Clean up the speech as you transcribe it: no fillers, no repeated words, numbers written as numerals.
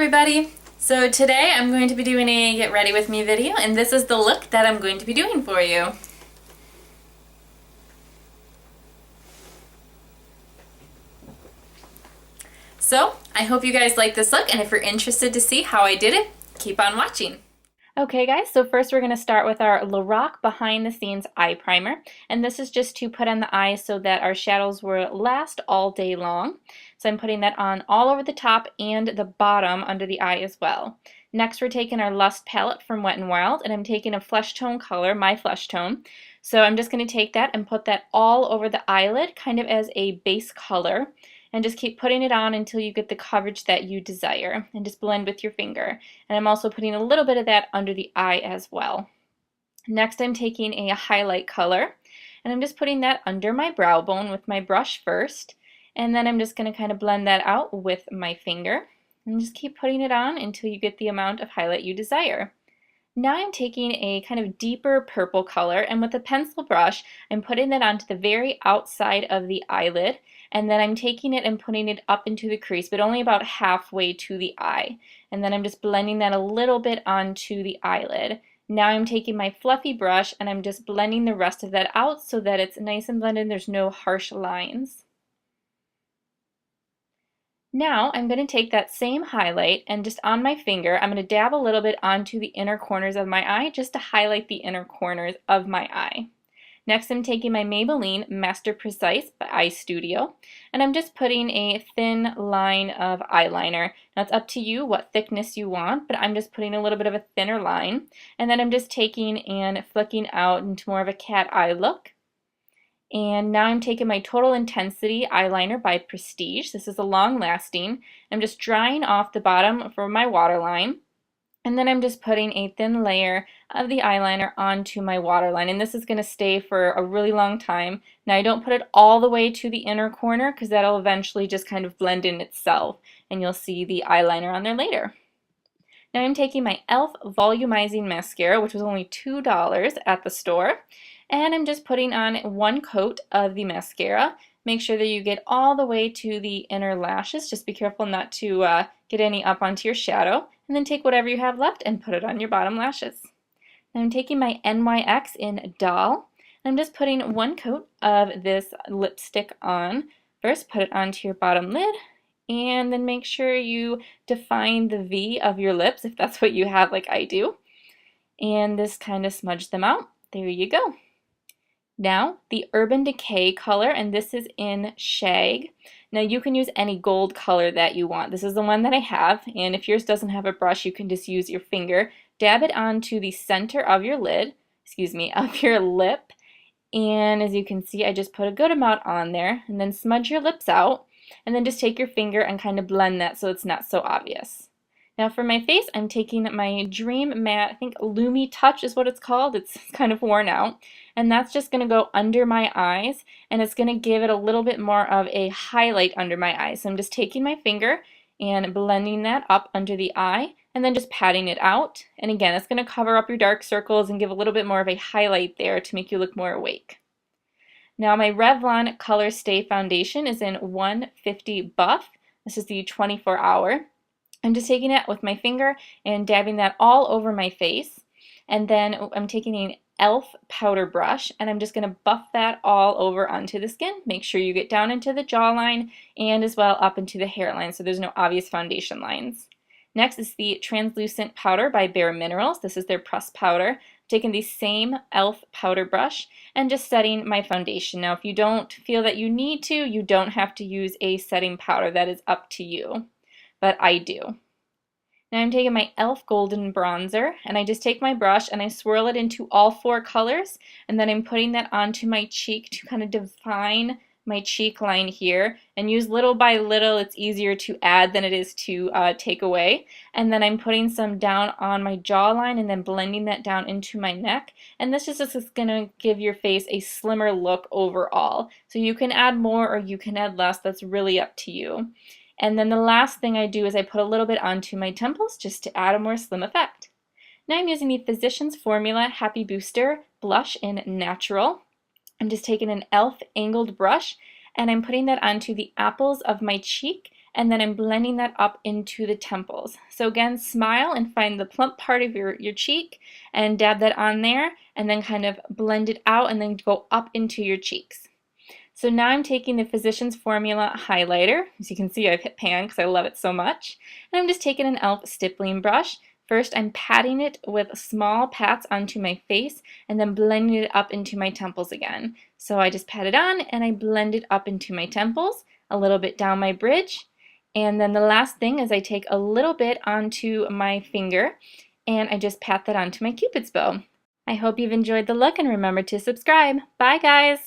everybody! So today I'm going to be doing a get ready with me video, and this is the look that I'm going to be doing for you. So I hope you guys like this look, and if you're interested to see how I did it, keep on watching. Okay guys, so first we're going to start with our Lorac Behind the Scenes Eye Primer, and this is just to put on the eyes so that our shadows will last all day long. So I'm putting that on all over the top and the bottom under the eye as well. Next we're taking our Lust palette from Wet n Wild, and I'm taking a flesh tone color, my flesh tone. So I'm just going to take that and put that all over the eyelid, kind of as a base color. And just keep putting it on until you get the coverage that you desire, and just blend with your finger. And I'm also putting a little bit of that under the eye as well. Next I'm taking a highlight color, and I'm just putting that under my brow bone with my brush first, and then I'm just going to kind of blend that out with my finger, and just keep putting it on until you get the amount of highlight you desire. Now I'm taking a kind of deeper purple color, and with a pencil brush I'm putting that onto the very outside of the eyelid, and then I'm taking it and putting it up into the crease, but only about halfway to the eye. And then I'm just blending that a little bit onto the eyelid. Now I'm taking my fluffy brush and I'm just blending the rest of that out so that it's nice and blended, there's no harsh lines. Now I'm going to take that same highlight and just on my finger I'm going to dab a little bit onto the inner corners of my eye just to highlight the inner corners of my eye. Next I'm taking my Maybelline Master Precise by Eye Studio, and I'm just putting a thin line of eyeliner. Now it's up to you what thickness you want, but I'm just putting a little bit of a thinner line, and then I'm just taking and flicking out into more of a cat eye look. And now I'm taking my Total Intensity eyeliner by Prestige. This is a long lasting. I'm just drying off the bottom for my waterline. And then I'm just putting a thin layer of the eyeliner onto my waterline, and this is going to stay for a really long time. Now I don't put it all the way to the inner corner because that'll eventually just kind of blend in itself, and you'll see the eyeliner on there later. Now I'm taking my e.l.f. Volumizing Mascara, which was only $2 at the store, and I'm just putting on one coat of the mascara. Make sure that you get all the way to the inner lashes. Just be careful not to get any up onto your shadow. And then take whatever you have left and put it on your bottom lashes. Now I'm taking my NYX in Doll. I'm just putting one coat of this lipstick on. First, put it onto your bottom lid, and then make sure you define the V of your lips if that's what you have like I do. And just kind of smudge them out. There you go. Now, the Urban Decay color, and this is in Shag. Now you can use any gold color that you want. This is the one that I have, and if yours doesn't have a brush, you can just use your finger. Dab it onto the center of your lid, of your lip, and as you can see, I just put a good amount on there, and then smudge your lips out, and then just take your finger and kind of blend that so it's not so obvious. Now for my face, I'm taking my Dream Matte, I think Lumi Touch is what it's called. It's kind of worn out. And that's just going to go under my eyes, and it's going to give it a little bit more of a highlight under my eyes. So I'm just taking my finger and blending that up under the eye, and then just patting it out. And again, it's going to cover up your dark circles and give a little bit more of a highlight there to make you look more awake. Now my Revlon Colorstay foundation is in 150 Buff. This is the 24 hour. I'm just taking it with my finger and dabbing that all over my face, and then I'm taking an e.l.f. powder brush, and I'm just going to buff that all over onto the skin. Make sure you get down into the jawline and as well up into the hairline so there's no obvious foundation lines. Next is the translucent powder by Bare Minerals. This is their pressed powder. I'm taking the same e.l.f. powder brush and just setting my foundation. Now if you don't feel that you need to, you don't have to use a setting powder. That is up to you, but I do. Now I'm taking my e.l.f. Golden Bronzer, and I just take my brush and I swirl it into all four colors, and then I'm putting that onto my cheek to kind of define my cheek line here, and use little by little. It's easier to add than it is to take away. And then I'm putting some down on my jawline and then blending that down into my neck, and this is just going to give your face a slimmer look overall. So you can add more or you can add less, that's really up to you. And then the last thing I do is I put a little bit onto my temples just to add a more slim effect. Now I'm using the Physicians Formula Happy Booster Blush in Natural. I'm just taking an e.l.f. angled brush, and I'm putting that onto the apples of my cheek and then I'm blending that up into the temples. So again, smile and find the plump part of your cheek and dab that on there, and then kind of blend it out and then go up into your cheeks. So now I'm taking the Physicians Formula highlighter. As you can see, I've hit pan because I love it so much. And I'm just taking an e.l.f. stippling brush. First, I'm patting it with small pats onto my face and then blending it up into my temples again. So I just pat it on and I blend it up into my temples, a little bit down my bridge. And then the last thing is I take a little bit onto my finger and I just pat that onto my Cupid's bow. I hope you've enjoyed the look and remember to subscribe. Bye guys!